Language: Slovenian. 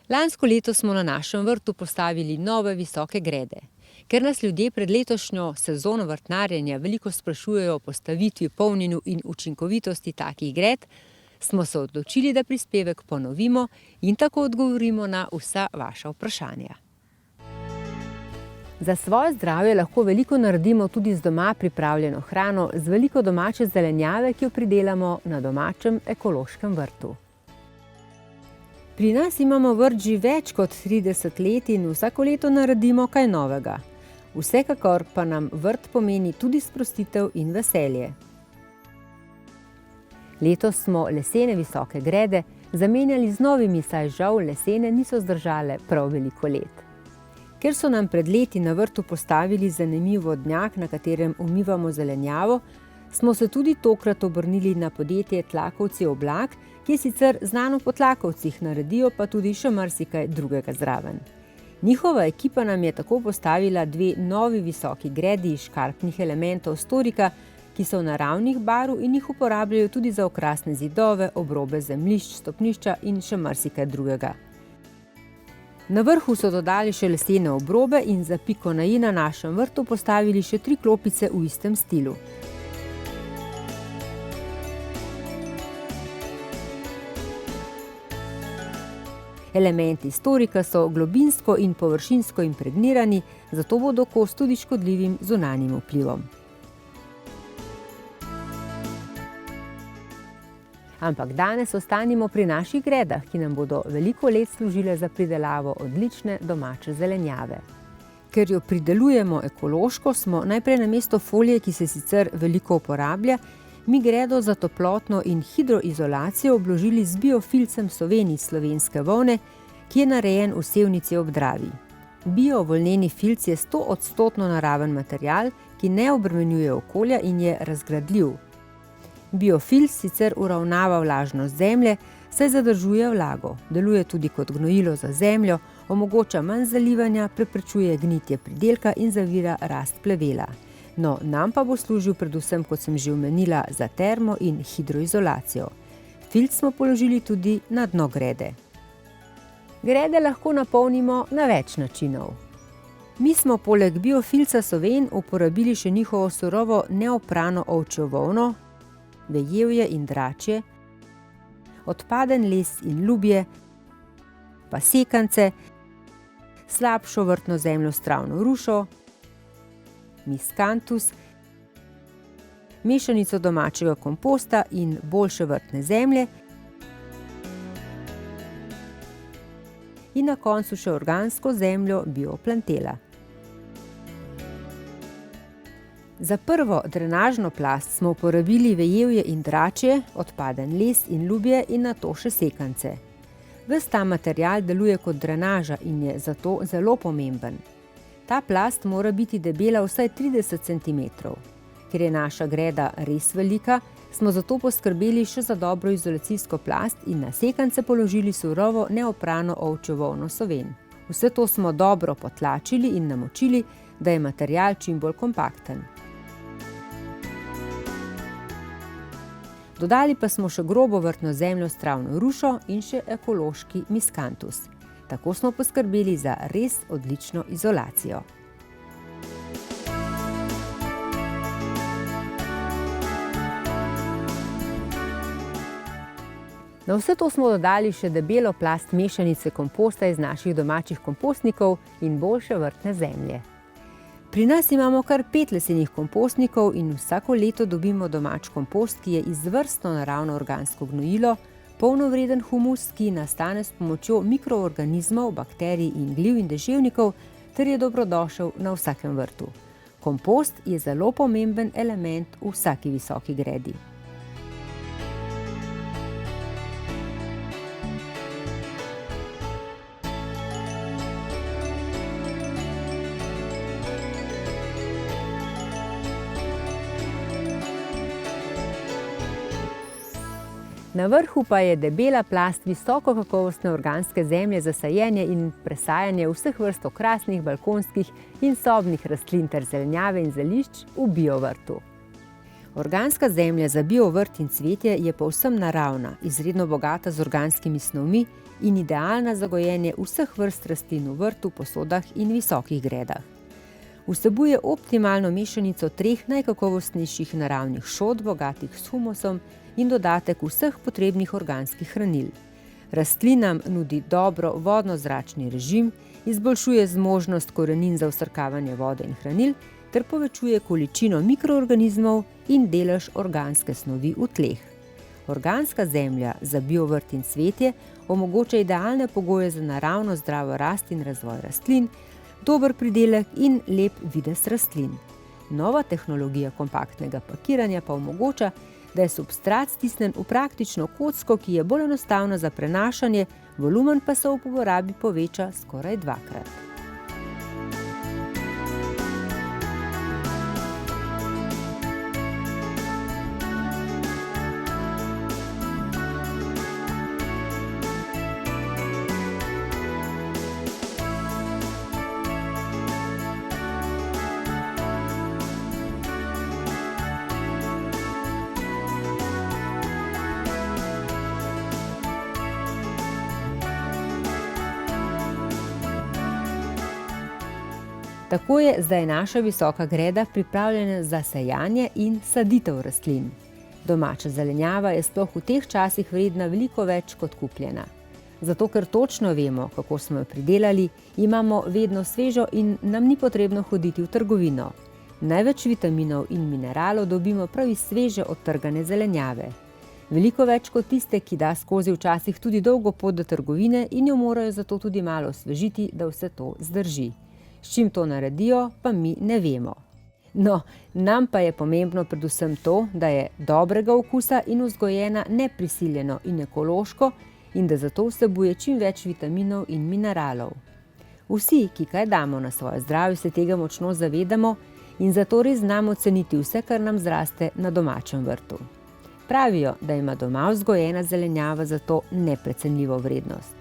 Lansko leto smo na našem vrtu postavili nove visoke grede. Ker nas ljudje pred letošnjo sezono vrtnarjenja veliko sprašujejo o postavitvi, polnjenju in učinkovitosti takih gred, smo se odločili, da prispevek ponovimo in tako odgovorimo na vsa vaša vprašanja. Za svoje zdravje lahko veliko naredimo tudi z doma pripravljeno hrano, z veliko domače zelenjave, ki jo pridelamo na domačem ekološkem vrtu. Pri nas imamo vrt že več kot 30 let in vsako leto naredimo kaj novega. Vsekakor pa nam vrt pomeni tudi sprostitev in veselje. Letos smo lesene visoke grede zamenjali z novimi, saj žal lesene niso zdržale prav veliko let. Ker so nam pred leti na vrtu postavili zanimiv vodnjak, na katerem umivamo zelenjavo, smo se tudi tokrat obrnili na podjetje Tlakovci Oblak, ki je sicer znano po tlakovcih, naredijo pa tudi še marsikaj drugega zraven. Njihova ekipa nam je tako postavila dve novi visoki gredi iz škarpnih elementov storika, ki so naravnih barv in jih uporabljajo tudi za okrasne zidove, obrobe zemljišč, stopnišča in še marsikaj drugega. Na vrhu so dodali še lesene obrobe in za piko na i na našem vrtu postavili še 3 klopice v istem stilu. Elementi storika so globinsko in površinsko impregnirani, zato bodo kos tudi škodljivim zunanjim vplivom. Ampak danes ostanimo pri naših gredah, ki nam bodo veliko let služile za pridelavo odlične domače zelenjave. Ker jo pridelujemo ekološko, smo najprej namesto folije, ki se sicer veliko uporablja, mi gredo za toplotno in hidroizolacijo obložili z biofilcem Soven iz slovenske volne, ki je narejen v Sevnici ob Dravi. Biovolneni filc je 100% naraven material, ki ne obremenjuje okolja in je razgradljiv. Biofilc sicer uravnava vlažnost zemlje, saj zadržuje vlago, deluje tudi kot gnojilo za zemljo, omogoča manj zalivanja, preprečuje gnitje pridelka in zavira rast plevela. No, nam pa bo služil predvsem, kot sem že omenila, za termo in hidroizolacijo. Filc smo položili tudi na dno grede. Grede lahko napolnimo na več načinov. Mi smo poleg biofilca Soven uporabili še njihovo surovo neoprano ovčjo volno, vejevje in dračje, odpaden les in lubje, pa sekance, slabšo vrtno zemljo s travno rušo, miskantus, mešanico domačega komposta in boljše vrtne zemlje in na koncu še organsko zemljo bioplantela. Za prvo drenažno plast smo uporabili vejevje in dračje, odpaden les in lubje in nato še sekance. Ves ta material deluje kot drenaža in je zato zelo pomemben. Ta plast mora biti debela vsaj 30 cm. Ker je naša greda res velika, smo zato poskrbeli še za dobro izolacijsko plast in na sekance položili surovo neoprano ovčjo volno Soven. Vse to smo dobro potlačili in namočili, da je material čim bolj kompakten. Dodali pa smo še grobo vrtno zemljo s travno rušo in še ekološki miskantus. Tako smo poskrbeli za res odlično izolacijo. Na vse to smo dodali še debelo plast mešanice komposta iz naših domačih kompostnikov in boljše vrtne zemlje. Pri nas imamo kar 5 lesenih kompostnikov in vsako leto dobimo domač kompost, ki je izvrstno naravno organsko gnojilo, polnovreden humus, ki nastane s pomočjo mikroorganizmov, bakterij in gliv in deževnikov, ter je dobrodošel na vsakem vrtu. Kompost je zelo pomemben element v vsaki visoki gredi. Na vrhu pa je debela plast visokokakovostne organske zemlje za sajenje in presajanje vseh vrst okrasnih, balkonskih in sobnih rastlin ter zelenjave in zelišč v biovrtu. Organska zemlja za biovrt in cvetje je povsem naravna, izredno bogata z organskimi snovmi in idealna za gojenje vseh vrst rastlin v vrtu, posodah in visokih gredah. Vsebuje optimalno mešanico 3 najkakovostnejših naravnih šod, bogatih s humusom in dodatek vseh potrebnih organskih hranil. Rastlinam nudi dobro vodno-zračni režim, izboljšuje zmožnost korenin za vsrkavanje vode in hranil ter povečuje količino mikroorganizmov in delež organske snovi v tleh. Organska zemlja za biovrt in cvetje omogoča idealne pogoje za naravno zdravo rast in razvoj rastlin, dober pridelek in lep videz rastlin. Nova tehnologija kompaktnega pakiranja pa omogoča, da je substrat stisnen v praktično kocko, ki je bolj enostavna za prenašanje, volumen pa se v uporabi poveča skoraj 2-krat. Tako je zdaj naša visoka greda pripravljena za sejanje in saditev rastlin. Domača zelenjava je sploh v teh časih vredna veliko več kot kupljena. Zato, ker točno vemo, kako smo jo pridelali, imamo vedno svežo in nam ni potrebno hoditi v trgovino. Največ vitaminov in mineralov dobimo prav iz sveže odtrgane zelenjave. Veliko več kot tiste, ki da skozi včasih tudi dolgo pot do trgovine in jo morajo zato tudi malo osvežiti, da vse to zdrži. S čim to naredijo, pa mi ne vemo. No, nam pa je pomembno predvsem to, da je dobrega okusa in vzgojena neprisiljeno in ekološko in da zato vsebuje čim več vitaminov in mineralov. Vsi, ki kaj damo na svoje zdravje, se tega močno zavedamo in zato res znamo ceniti vse, kar nam zraste na domačem vrtu. Pravijo, da ima doma vzgojena zelenjava zato neprecenljivo vrednost.